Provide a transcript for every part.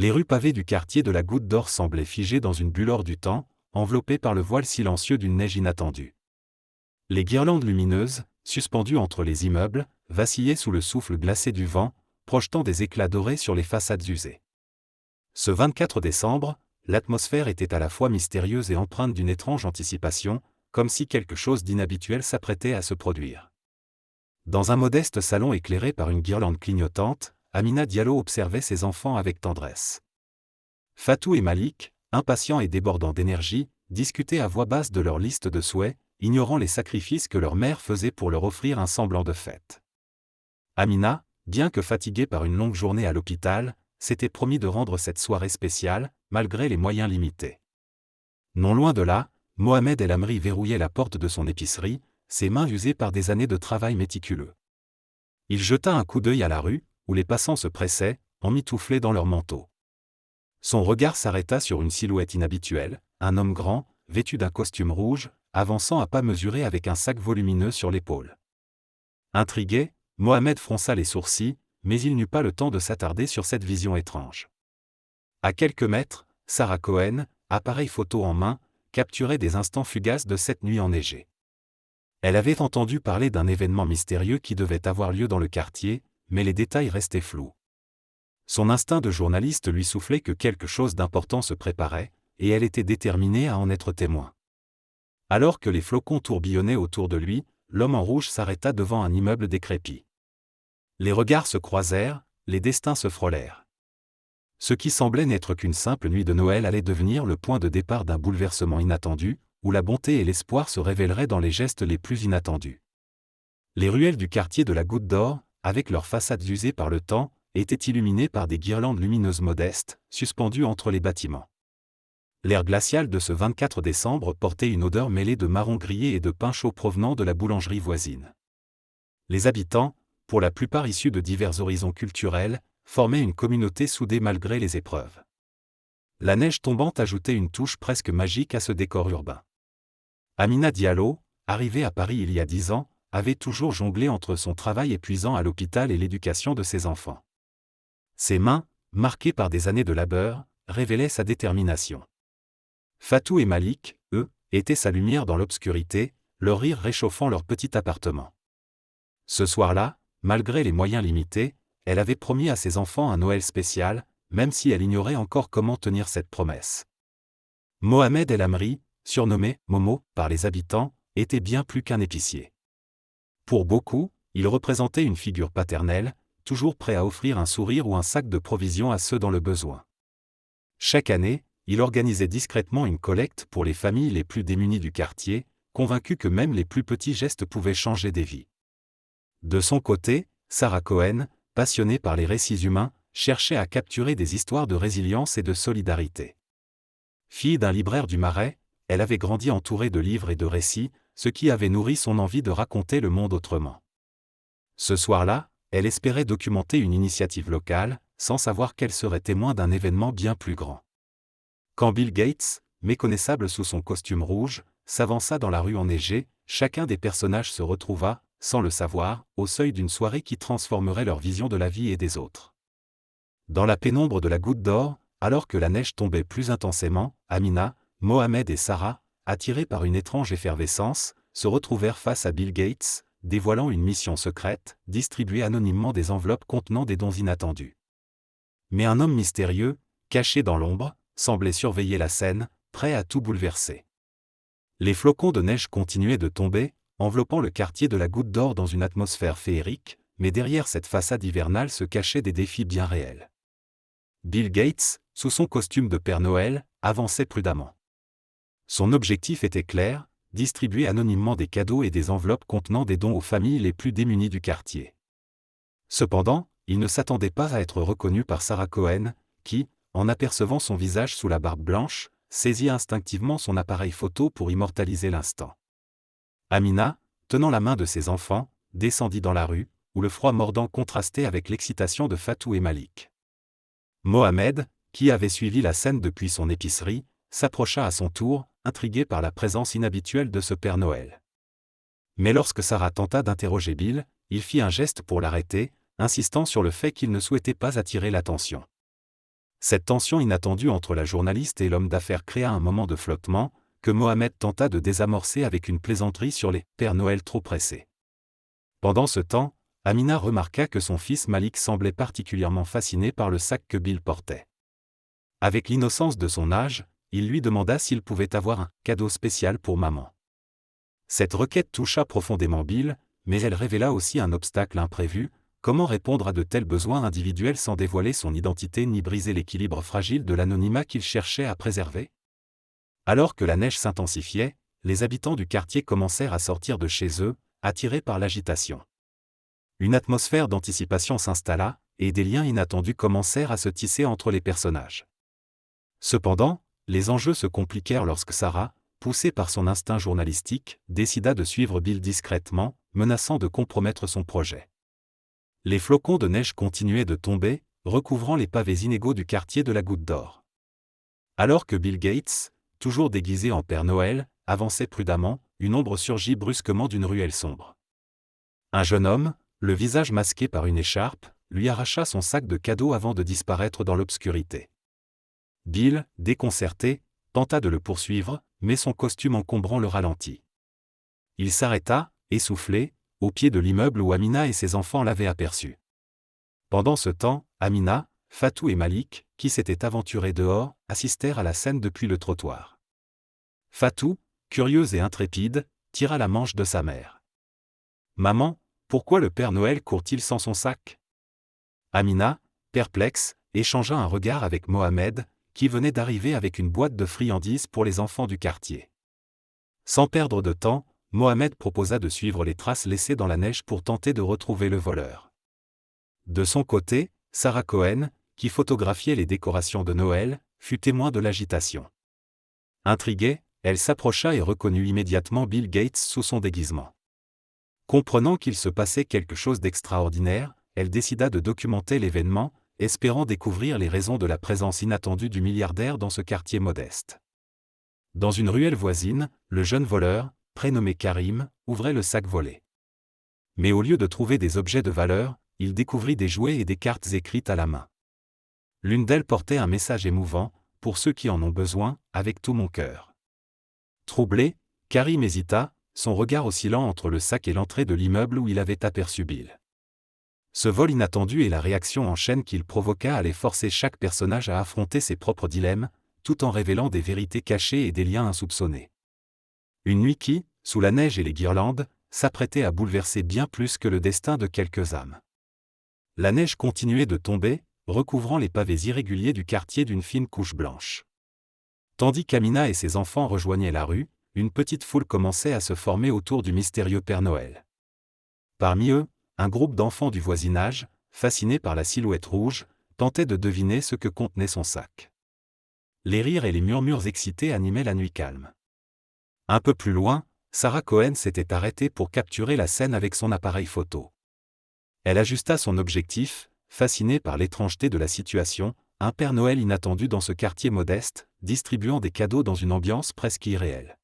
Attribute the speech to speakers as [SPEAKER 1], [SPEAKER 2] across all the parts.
[SPEAKER 1] Les rues pavées du quartier de la Goutte d'Or semblaient figées dans une bulle hors du temps, enveloppées par le voile silencieux d'une neige inattendue. Les guirlandes lumineuses, suspendues entre les immeubles, vacillaient sous le souffle glacé du vent, projetant des éclats dorés sur les façades usées. Ce 24 décembre, l'atmosphère était à la fois mystérieuse et empreinte d'une étrange anticipation, comme si quelque chose d'inhabituel s'apprêtait à se produire. Dans un modeste salon éclairé par une guirlande clignotante, Amina Diallo observait ses enfants avec tendresse. Fatou et Malik, impatients et débordants d'énergie, discutaient à voix basse de leur liste de souhaits, ignorant les sacrifices que leur mère faisait pour leur offrir un semblant de fête. Amina, bien que fatiguée par une longue journée à l'hôpital, s'était promis de rendre cette soirée spéciale, malgré les moyens limités. Non loin de là, Mohamed El Amri verrouillait la porte de son épicerie, ses mains usées par des années de travail méticuleux. Il jeta un coup d'œil à la rue, où les passants se pressaient, emmitouflés dans leurs manteaux. Son regard s'arrêta sur une silhouette inhabituelle, un homme grand, vêtu d'un costume rouge, avançant à pas mesurés avec un sac volumineux sur l'épaule. Intrigué, Mohamed fronça les sourcils, mais il n'eut pas le temps de s'attarder sur cette vision étrange. À quelques mètres, Sarah Cohen, appareil photo en main, capturait des instants fugaces de cette nuit enneigée. Elle avait entendu parler d'un événement mystérieux qui devait avoir lieu dans le quartier, mais les détails restaient flous. Son instinct de journaliste lui soufflait que quelque chose d'important se préparait, et elle était déterminée à en être témoin. Alors que les flocons tourbillonnaient autour de lui, l'homme en rouge s'arrêta devant un immeuble décrépit. Les regards se croisèrent, les destins se frôlèrent. Ce qui semblait n'être qu'une simple nuit de Noël allait devenir le point de départ d'un bouleversement inattendu, où la bonté et l'espoir se révéleraient dans les gestes les plus inattendus. Les ruelles du quartier de la Goutte d'Or, avec leurs façades usées par le temps, étaient illuminées par des guirlandes lumineuses modestes, suspendues entre les bâtiments. L'air glacial de ce 24 décembre portait une odeur mêlée de marron grillé et de pain chaud provenant de la boulangerie voisine. Les habitants, pour la plupart issus de divers horizons culturels, formaient une communauté soudée malgré les épreuves. La neige tombante ajoutait une touche presque magique à ce décor urbain. Amina Diallo, arrivée à Paris il y a 10 ans, avait toujours jonglé entre son travail épuisant à l'hôpital et l'éducation de ses enfants. Ses mains, marquées par des années de labeur, révélaient sa détermination. Fatou et Malik, eux, étaient sa lumière dans l'obscurité, leur rire réchauffant leur petit appartement. Ce soir-là, malgré les moyens limités, elle avait promis à ses enfants un Noël spécial, même si elle ignorait encore comment tenir cette promesse. Mohamed El Amri, surnommé Momo par les habitants, était bien plus qu'un épicier. Pour beaucoup, il représentait une figure paternelle, toujours prêt à offrir un sourire ou un sac de provisions à ceux dans le besoin. Chaque année, il organisait discrètement une collecte pour les familles les plus démunies du quartier, convaincu que même les plus petits gestes pouvaient changer des vies. De son côté, Sarah Cohen, passionnée par les récits humains, cherchait à capturer des histoires de résilience et de solidarité. Fille d'un libraire du Marais, elle avait grandi entourée de livres et de récits, ce qui avait nourri son envie de raconter le monde autrement. Ce soir-là, elle espérait documenter une initiative locale, sans savoir qu'elle serait témoin d'un événement bien plus grand. Quand Bill Gates, méconnaissable sous son costume rouge, s'avança dans la rue enneigée, chacun des personnages se retrouva, sans le savoir, au seuil d'une soirée qui transformerait leur vision de la vie et des autres. Dans la pénombre de la Goutte d'Or, alors que la neige tombait plus intensément, Amina, Mohamed et Sarah, attirés par une étrange effervescence, se retrouvèrent face à Bill Gates, dévoilant une mission secrète, distribuer anonymement des enveloppes contenant des dons inattendus. Mais un homme mystérieux, caché dans l'ombre, semblait surveiller la scène, prêt à tout bouleverser. Les flocons de neige continuaient de tomber, enveloppant le quartier de la Goutte d'Or dans une atmosphère féerique, mais derrière cette façade hivernale se cachaient des défis bien réels. Bill Gates, sous son costume de Père Noël, avançait prudemment. Son objectif était clair, distribuer anonymement des cadeaux et des enveloppes contenant des dons aux familles les plus démunies du quartier. Cependant, il ne s'attendait pas à être reconnu par Sarah Cohen, qui, en apercevant son visage sous la barbe blanche, saisit instinctivement son appareil photo pour immortaliser l'instant. Amina, tenant la main de ses enfants, descendit dans la rue, où le froid mordant contrastait avec l'excitation de Fatou et Malik. Mohamed, qui avait suivi la scène depuis son épicerie, s'approcha à son tour, intrigué par la présence inhabituelle de ce Père Noël. Mais lorsque Sarah tenta d'interroger Bill, il fit un geste pour l'arrêter, insistant sur le fait qu'il ne souhaitait pas attirer l'attention. Cette tension inattendue entre la journaliste et l'homme d'affaires créa un moment de flottement, que Mohamed tenta de désamorcer avec une plaisanterie sur les « Pères Noël trop pressés ». Pendant ce temps, Amina remarqua que son fils Malik semblait particulièrement fasciné par le sac que Bill portait. Avec l'innocence de son âge, il lui demanda s'il pouvait avoir un « cadeau spécial pour maman ». Cette requête toucha profondément Bill, mais elle révéla aussi un obstacle imprévu: comment répondre à de tels besoins individuels sans dévoiler son identité ni briser l'équilibre fragile de l'anonymat qu'il cherchait à préserver? Alors que la neige s'intensifiait, les habitants du quartier commencèrent à sortir de chez eux, attirés par l'agitation. Une atmosphère d'anticipation s'installa, et des liens inattendus commencèrent à se tisser entre les personnages. Cependant, les enjeux se compliquèrent lorsque Sarah, poussée par son instinct journalistique, décida de suivre Bill discrètement, menaçant de compromettre son projet. Les flocons de neige continuaient de tomber, recouvrant les pavés inégaux du quartier de la Goutte d'Or. Alors que Bill Gates, toujours déguisé en Père Noël, avançait prudemment, une ombre surgit brusquement d'une ruelle sombre. Un jeune homme, le visage masqué par une écharpe, lui arracha son sac de cadeaux avant de disparaître dans l'obscurité. Bill, déconcerté, tenta de le poursuivre, mais son costume encombrant le ralentit. Il s'arrêta, essoufflé, au pied de l'immeuble où Amina et ses enfants l'avaient aperçu. Pendant ce temps, Amina, Fatou et Malik, qui s'étaient aventurés dehors, assistèrent à la scène depuis le trottoir. Fatou, curieuse et intrépide, tira la manche de sa mère. « Maman, pourquoi le Père Noël court-il sans son sac ?» Amina, perplexe, échangea un regard avec Mohamed, qui venait d'arriver avec une boîte de friandises pour les enfants du quartier. Sans perdre de temps, Mohamed proposa de suivre les traces laissées dans la neige pour tenter de retrouver le voleur. De son côté, Sarah Cohen, qui photographiait les décorations de Noël, fut témoin de l'agitation. Intriguée, elle s'approcha et reconnut immédiatement Bill Gates sous son déguisement. Comprenant qu'il se passait quelque chose d'extraordinaire, elle décida de documenter l'événement, espérant découvrir les raisons de la présence inattendue du milliardaire dans ce quartier modeste. Dans une ruelle voisine, le jeune voleur, prénommé Karim, ouvrait le sac volé. Mais au lieu de trouver des objets de valeur, il découvrit des jouets et des cartes écrites à la main. L'une d'elles portait un message émouvant: « Pour ceux qui en ont besoin, avec tout mon cœur. » Troublé, Karim hésita, son regard oscillant entre le sac et l'entrée de l'immeuble où il avait aperçu Bill. Ce vol inattendu et la réaction en chaîne qu'il provoqua allaient forcer chaque personnage à affronter ses propres dilemmes, tout en révélant des vérités cachées et des liens insoupçonnés. Une nuit qui, sous la neige et les guirlandes, s'apprêtait à bouleverser bien plus que le destin de quelques âmes. La neige continuait de tomber, recouvrant les pavés irréguliers du quartier d'une fine couche blanche. Tandis qu'Amina et ses enfants rejoignaient la rue, une petite foule commençait à se former autour du mystérieux Père Noël. Parmi eux, un groupe d'enfants du voisinage, fascinés par la silhouette rouge, tentait de deviner ce que contenait son sac. Les rires et les murmures excités animaient la nuit calme. Un peu plus loin, Sarah Cohen s'était arrêtée pour capturer la scène avec son appareil photo. Elle ajusta son objectif, fascinée par l'étrangeté de la situation, un Père Noël inattendu dans ce quartier modeste, distribuant des cadeaux dans une ambiance presque irréelle.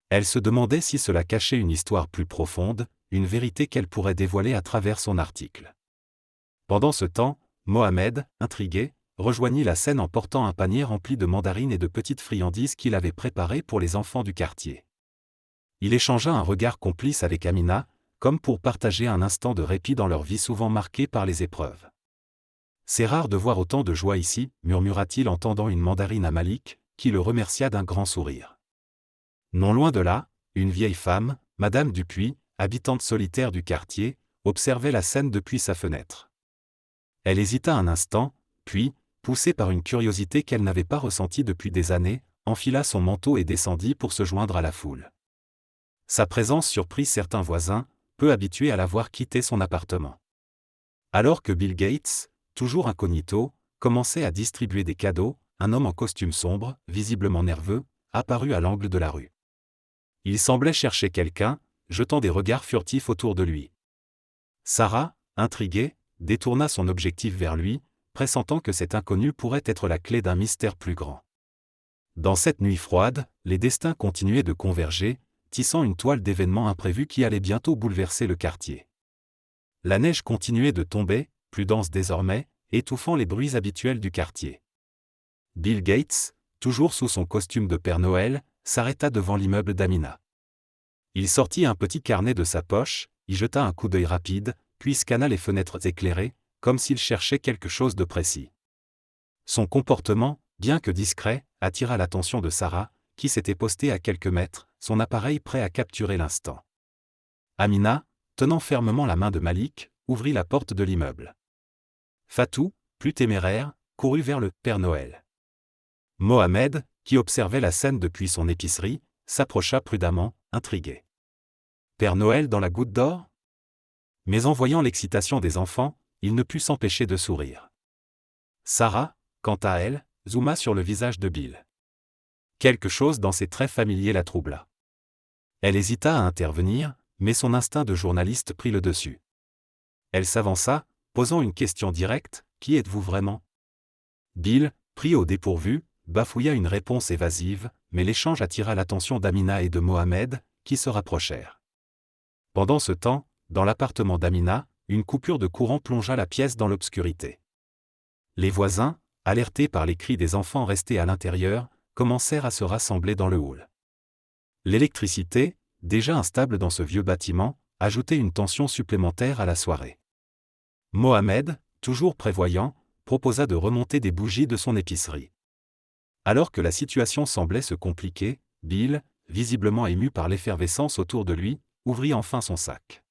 [SPEAKER 1] Elle se demandait si cela cachait une histoire plus profonde, une vérité qu'elle pourrait dévoiler à travers son article. Pendant ce temps, Mohamed, intrigué, rejoignit la scène en portant un panier rempli de mandarines et de petites friandises qu'il avait préparées pour les enfants du quartier. Il échangea un regard complice avec Amina, comme pour partager un instant de répit dans leur vie souvent marquée par les épreuves. « C'est rare de voir autant de joie ici », murmura-t-il en tendant une mandarine à Malik, qui le remercia d'un grand sourire. Non loin de là, une vieille femme, Madame Dupuis, habitante solitaire du quartier, observait la scène depuis sa fenêtre. Elle hésita un instant, puis, poussée par une curiosité qu'elle n'avait pas ressentie depuis des années, enfila son manteau et descendit pour se joindre à la foule. Sa présence surprit certains voisins, peu habitués à la voir quitter son appartement. Alors que Bill Gates, toujours incognito, commençait à distribuer des cadeaux, un homme en costume sombre, visiblement nerveux, apparut à l'angle de la rue. Il semblait chercher quelqu'un, jetant des regards furtifs autour de lui. Sarah, intriguée, détourna son objectif vers lui, pressentant que cet inconnu pourrait être la clé d'un mystère plus grand. Dans cette nuit froide, les destins continuaient de converger, tissant une toile d'événements imprévus qui allaient bientôt bouleverser le quartier. La neige continuait de tomber, plus dense désormais, étouffant les bruits habituels du quartier. Bill Gates, toujours sous son costume de Père Noël, s'arrêta devant l'immeuble d'Amina. Il sortit un petit carnet de sa poche, y jeta un coup d'œil rapide, puis scana les fenêtres éclairées, comme s'il cherchait quelque chose de précis. Son comportement, bien que discret, attira l'attention de Sarah, qui s'était postée à quelques mètres, son appareil prêt à capturer l'instant. Amina, tenant fermement la main de Malik, ouvrit la porte de l'immeuble. Fatou, plus téméraire, courut vers le Père Noël. Mohamed, qui observait la scène depuis son épicerie, s'approcha prudemment, intrigué. Père Noël dans la goutte d'or ? Mais en voyant l'excitation des enfants, il ne put s'empêcher de sourire. Sarah, quant à elle, zooma sur le visage de Bill. Quelque chose dans ses traits familiers la troubla. Elle hésita à intervenir, mais son instinct de journaliste prit le dessus. Elle s'avança, posant une question directe, « Qui êtes-vous vraiment ?» Bill, pris au dépourvu, bafouilla une réponse évasive, mais l'échange attira l'attention d'Amina et de Mohamed, qui se rapprochèrent. Pendant ce temps, dans l'appartement d'Amina, une coupure de courant plongea la pièce dans l'obscurité. Les voisins, alertés par les cris des enfants restés à l'intérieur, commencèrent à se rassembler dans le hall. L'électricité, déjà instable dans ce vieux bâtiment, ajoutait une tension supplémentaire à la soirée. Mohamed, toujours prévoyant, proposa de remonter des bougies de son épicerie. Alors que la situation semblait se compliquer, Bill, visiblement ému par l'effervescence autour de lui, ouvrit enfin son sac.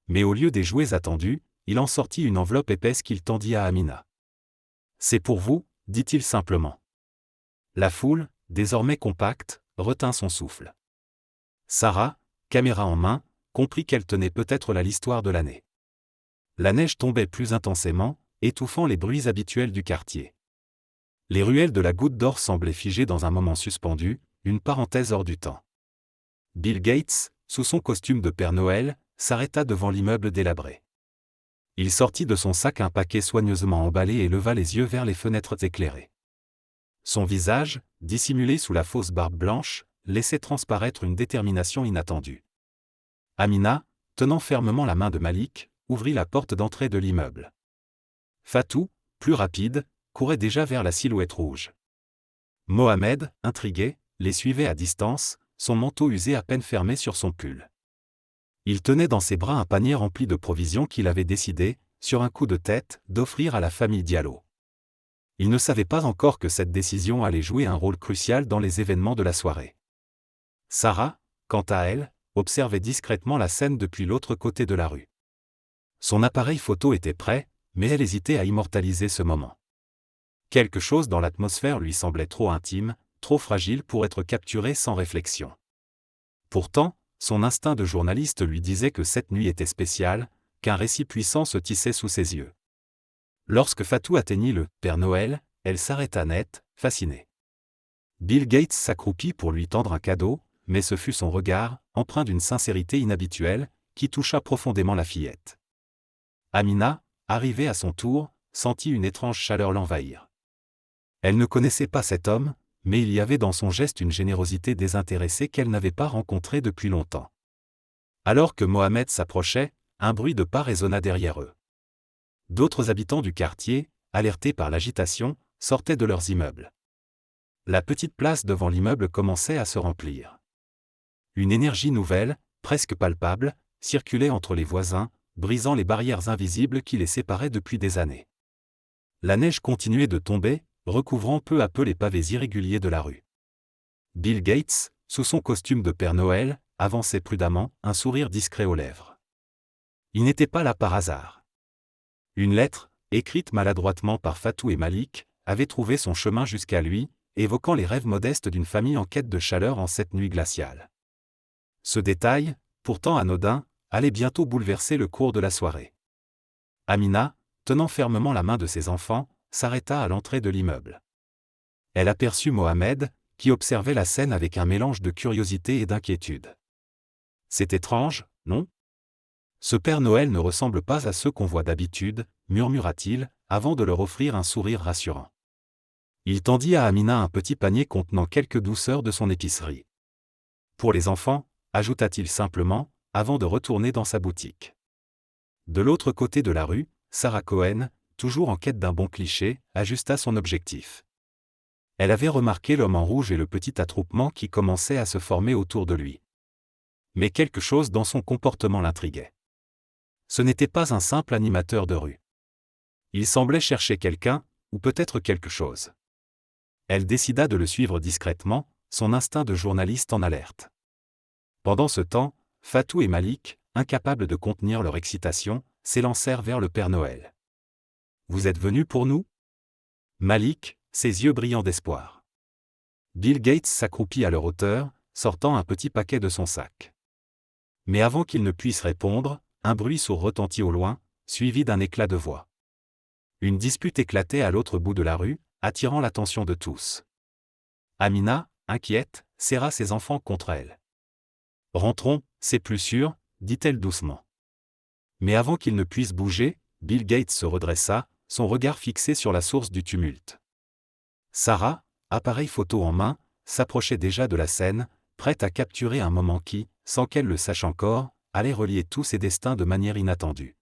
[SPEAKER 1] Mais au lieu des jouets attendus, il en sortit une enveloppe épaisse qu'il tendit à Amina. « C'est pour vous, dit-il simplement. » La foule, désormais compacte, retint son souffle. Sarah, caméra en main, comprit qu'elle tenait peut-être l'histoire de l'année. La neige tombait plus intensément, étouffant les bruits habituels du quartier. Les ruelles de la Goutte d'Or semblaient figées dans un moment suspendu, une parenthèse hors du temps. Bill Gates, sous son costume de Père Noël, s'arrêta devant l'immeuble délabré. Il sortit de son sac un paquet soigneusement emballé et leva les yeux vers les fenêtres éclairées. Son visage, dissimulé sous la fausse barbe blanche, laissait transparaître une détermination inattendue. Amina, tenant fermement la main de Malik, ouvrit la porte d'entrée de l'immeuble. Fatou, plus rapide, courait déjà vers la silhouette rouge. Mohamed, intrigué, les suivait à distance, son manteau usé à peine fermé sur son pull. Il tenait dans ses bras un panier rempli de provisions qu'il avait décidé, sur un coup de tête, d'offrir à la famille Diallo. Il ne savait pas encore que cette décision allait jouer un rôle crucial dans les événements de la soirée. Sarah, quant à elle, observait discrètement la scène depuis l'autre côté de la rue. Son appareil photo était prêt, mais elle hésitait à immortaliser ce moment. Quelque chose dans l'atmosphère lui semblait trop intime, trop fragile pour être capturé sans réflexion. Pourtant, son instinct de journaliste lui disait que cette nuit était spéciale, qu'un récit puissant se tissait sous ses yeux. Lorsque Fatou atteignit le Père Noël, elle s'arrêta net, fascinée. Bill Gates s'accroupit pour lui tendre un cadeau, mais ce fut son regard, empreint d'une sincérité inhabituelle, qui toucha profondément la fillette. Amina, arrivée à son tour, sentit une étrange chaleur l'envahir. Elle ne connaissait pas cet homme, mais il y avait dans son geste une générosité désintéressée qu'elle n'avait pas rencontrée depuis longtemps. Alors que Mohamed s'approchait, un bruit de pas résonna derrière eux. D'autres habitants du quartier, alertés par l'agitation, sortaient de leurs immeubles. La petite place devant l'immeuble commençait à se remplir. Une énergie nouvelle, presque palpable, circulait entre les voisins, brisant les barrières invisibles qui les séparaient depuis des années. La neige continuait de tomber, recouvrant peu à peu les pavés irréguliers de la rue. Bill Gates, sous son costume de Père Noël, avançait prudemment, un sourire discret aux lèvres. Il n'était pas là par hasard. Une lettre, écrite maladroitement par Fatou et Malik, avait trouvé son chemin jusqu'à lui, évoquant les rêves modestes d'une famille en quête de chaleur en cette nuit glaciale. Ce détail, pourtant anodin, allait bientôt bouleverser le cours de la soirée. Amina, tenant fermement la main de ses enfants, s'arrêta à l'entrée de l'immeuble. Elle aperçut Mohamed, qui observait la scène avec un mélange de curiosité et d'inquiétude. « C'est étrange, non ? Ce Père Noël ne ressemble pas à ceux qu'on voit d'habitude, murmura-t-il, avant de leur offrir un sourire rassurant. Il tendit à Amina un petit panier contenant quelques douceurs de son épicerie. « Pour les enfants », ajouta-t-il simplement, avant de retourner dans sa boutique. De l'autre côté de la rue, Sarah Cohen, toujours en quête d'un bon cliché, ajusta son objectif. Elle avait remarqué l'homme en rouge et le petit attroupement qui commençait à se former autour de lui. Mais quelque chose dans son comportement l'intriguait. Ce n'était pas un simple animateur de rue. Il semblait chercher quelqu'un, ou peut-être quelque chose. Elle décida de le suivre discrètement, son instinct de journaliste en alerte. Pendant ce temps, Fatou et Malik, incapables de contenir leur excitation, s'élancèrent vers le Père Noël. « Vous êtes venu pour nous » Malik, ses yeux brillants d'espoir. Bill Gates s'accroupit à leur hauteur, sortant un petit paquet de son sac. Mais avant qu'il ne puisse répondre, un bruit sourd retentit au loin, suivi d'un éclat de voix. Une dispute éclatait à l'autre bout de la rue, attirant l'attention de tous. Amina, inquiète, serra ses enfants contre elle. « Rentrons, c'est plus sûr, » dit-elle doucement. Mais avant qu'il ne puisse bouger, Bill Gates se redressa, son regard fixé sur la source du tumulte. Sarah, appareil photo en main, s'approchait déjà de la scène, prête à capturer un moment qui, sans qu'elle le sache encore, allait relier tous ses destins de manière inattendue.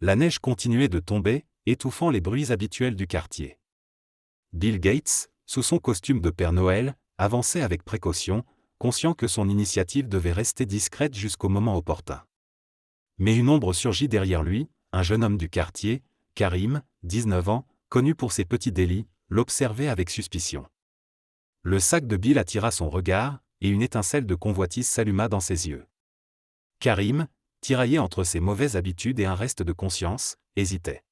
[SPEAKER 1] La neige continuait de tomber, étouffant les bruits habituels du quartier. Bill Gates, sous son costume de Père Noël, avançait avec précaution, conscient que son initiative devait rester discrète jusqu'au moment opportun. Mais une ombre surgit derrière lui, un jeune homme du quartier, Karim, 19 ans, connu pour ses petits délits, l'observait avec suspicion. Le sac de Bill attira son regard, et une étincelle de convoitise s'alluma dans ses yeux. Karim, tiraillé entre ses mauvaises habitudes et un reste de conscience, hésitait.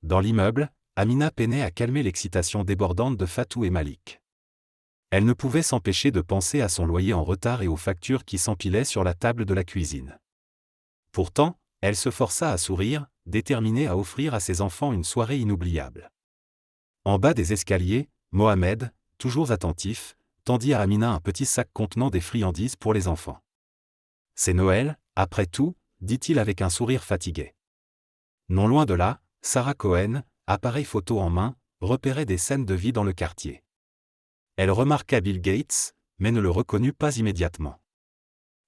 [SPEAKER 1] Dans l'immeuble, Amina peinait à calmer l'excitation débordante de Fatou et Malik. Elle ne pouvait s'empêcher de penser à son loyer en retard et aux factures qui s'empilaient sur la table de la cuisine. Pourtant, elle se força à sourire, déterminée à offrir à ses enfants une soirée inoubliable. En bas des escaliers, Mohamed, toujours attentif, tendit à Amina un petit sac contenant des friandises pour les enfants. « C'est Noël, après tout, » dit-il avec un sourire fatigué. Non loin de là, Sarah Cohen, appareil photo en main, repérait des scènes de vie dans le quartier. Elle remarqua Bill Gates, mais ne le reconnut pas immédiatement.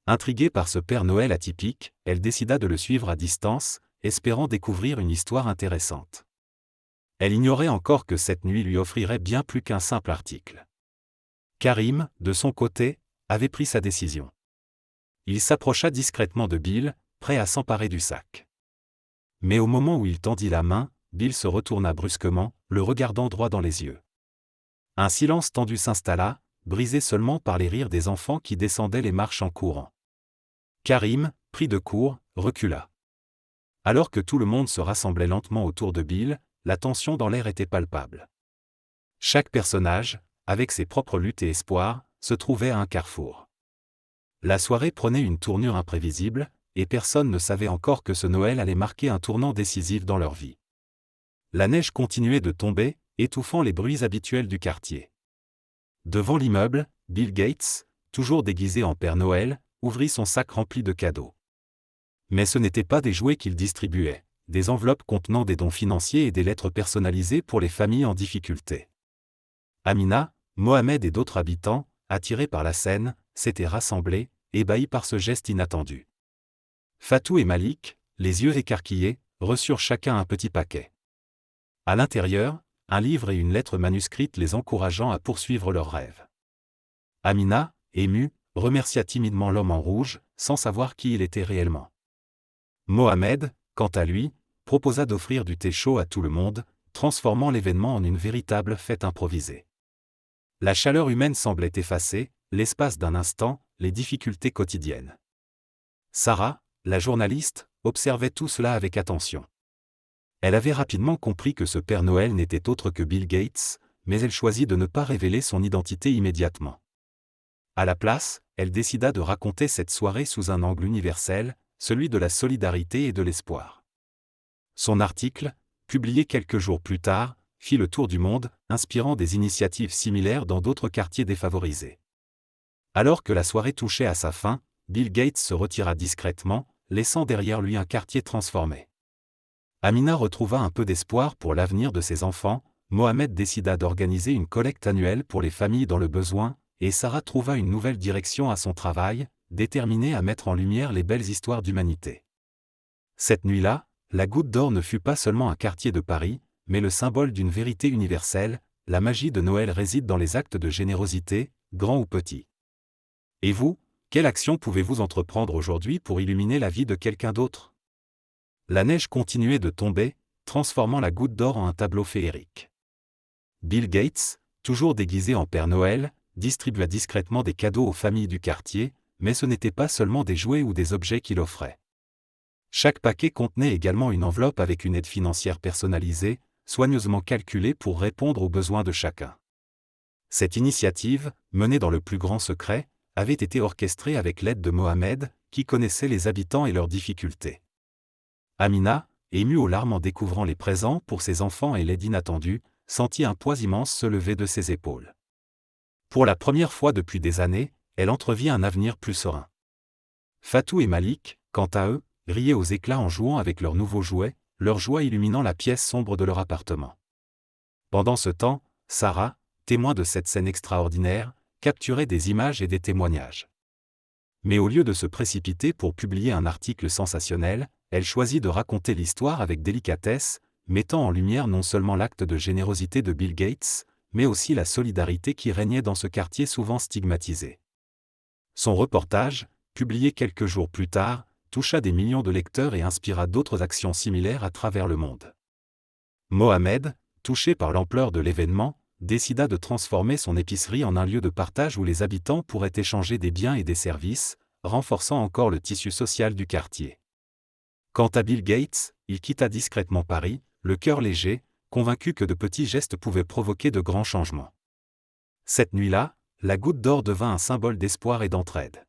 [SPEAKER 1] Intriguée par ce Père Noël atypique, elle décida de le suivre à distance, espérant découvrir une histoire intéressante. Elle ignorait encore que cette nuit lui offrirait bien plus qu'un simple article. Karim, de son côté, avait pris sa décision. Il s'approcha discrètement de Bill, prêt à s'emparer du sac. Mais au moment où il tendit la main, Bill se retourna brusquement, le regardant droit dans les yeux. Un silence tendu s'installa, brisé seulement par les rires des enfants qui descendaient les marches en courant. Karim, pris de court, recula. Alors que tout le monde se rassemblait lentement autour de Bill, la tension dans l'air était palpable. Chaque personnage, avec ses propres luttes et espoirs, se trouvait à un carrefour. La soirée prenait une tournure imprévisible, et personne ne savait encore que ce Noël allait marquer un tournant décisif dans leur vie. La neige continuait de tomber, étouffant les bruits habituels du quartier. Devant l'immeuble, Bill Gates, toujours déguisé en Père Noël, ouvrit son sac rempli de cadeaux. Mais ce n'étaient pas des jouets qu'il distribuait, des enveloppes contenant des dons financiers et des lettres personnalisées pour les familles en difficulté. Amina, Mohamed et d'autres habitants, attirés par la scène, s'étaient rassemblés, ébahis par ce geste inattendu. Fatou et Malik, les yeux écarquillés, reçurent chacun un petit paquet. À l'intérieur, un livre et une lettre manuscrite les encourageant à poursuivre leurs rêves. Amina, émue, remercia timidement l'homme en rouge, sans savoir qui il était réellement. Mohamed, quant à lui, proposa d'offrir du thé chaud à tout le monde, transformant l'événement en une véritable fête improvisée. La chaleur humaine semblait effacer, l'espace d'un instant, les difficultés quotidiennes. Sarah, la journaliste, observait tout cela avec attention. Elle avait rapidement compris que ce Père Noël n'était autre que Bill Gates, mais elle choisit de ne pas révéler son identité immédiatement. À la place, elle décida de raconter cette soirée sous un angle universel, celui de la solidarité et de l'espoir. Son article, publié quelques jours plus tard, fit le tour du monde, inspirant des initiatives similaires dans d'autres quartiers défavorisés. Alors que la soirée touchait à sa fin, Bill Gates se retira discrètement, laissant derrière lui un quartier transformé. Amina retrouva un peu d'espoir pour l'avenir de ses enfants, Mohamed décida d'organiser une collecte annuelle pour les familles dans le besoin, et Sarah trouva une nouvelle direction à son travail, déterminée à mettre en lumière les belles histoires d'humanité. Cette nuit-là, la Goutte d'Or ne fut pas seulement un quartier de Paris, mais le symbole d'une vérité universelle, la magie de Noël réside dans les actes de générosité, grands ou petits. Et vous, quelle action pouvez-vous entreprendre aujourd'hui pour illuminer la vie de quelqu'un d'autre? La neige continuait de tomber, transformant la goutte d'or en un tableau féerique. Bill Gates, toujours déguisé en Père Noël, distribua discrètement des cadeaux aux familles du quartier, mais ce n'était pas seulement des jouets ou des objets qu'il offrait. Chaque paquet contenait également une enveloppe avec une aide financière personnalisée, soigneusement calculée pour répondre aux besoins de chacun. Cette initiative, menée dans le plus grand secret, avait été orchestrée avec l'aide de Mohamed, qui connaissait les habitants et leurs difficultés. Amina, émue aux larmes en découvrant les présents pour ses enfants et l'aide inattendue, sentit un poids immense se lever de ses épaules. Pour la première fois depuis des années, elle entrevit un avenir plus serein. Fatou et Malik, quant à eux, riaient aux éclats en jouant avec leurs nouveaux jouets, leur joie illuminant la pièce sombre de leur appartement. Pendant ce temps, Sarah, témoin de cette scène extraordinaire, capturait des images et des témoignages. Mais au lieu de se précipiter pour publier un article sensationnel, elle choisit de raconter l'histoire avec délicatesse, mettant en lumière non seulement l'acte de générosité de Bill Gates, mais aussi la solidarité qui régnait dans ce quartier souvent stigmatisé. Son reportage, publié quelques jours plus tard, toucha des millions de lecteurs et inspira d'autres actions similaires à travers le monde. Mohamed, touché par l'ampleur de l'événement, décida de transformer son épicerie en un lieu de partage où les habitants pourraient échanger des biens et des services, renforçant encore le tissu social du quartier. Quant à Bill Gates, il quitta discrètement Paris, le cœur léger, convaincu que de petits gestes pouvaient provoquer de grands changements. Cette nuit-là, la goutte d'or devint un symbole d'espoir et d'entraide.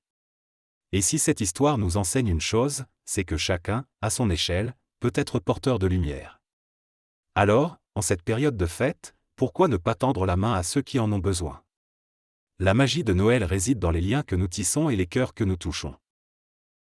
[SPEAKER 1] Et si cette histoire nous enseigne une chose, c'est que chacun, à son échelle, peut être porteur de lumière. Alors, en cette période de fête, pourquoi ne pas tendre la main à ceux qui en ont besoin? La magie de Noël réside dans les liens que nous tissons et les cœurs que nous touchons.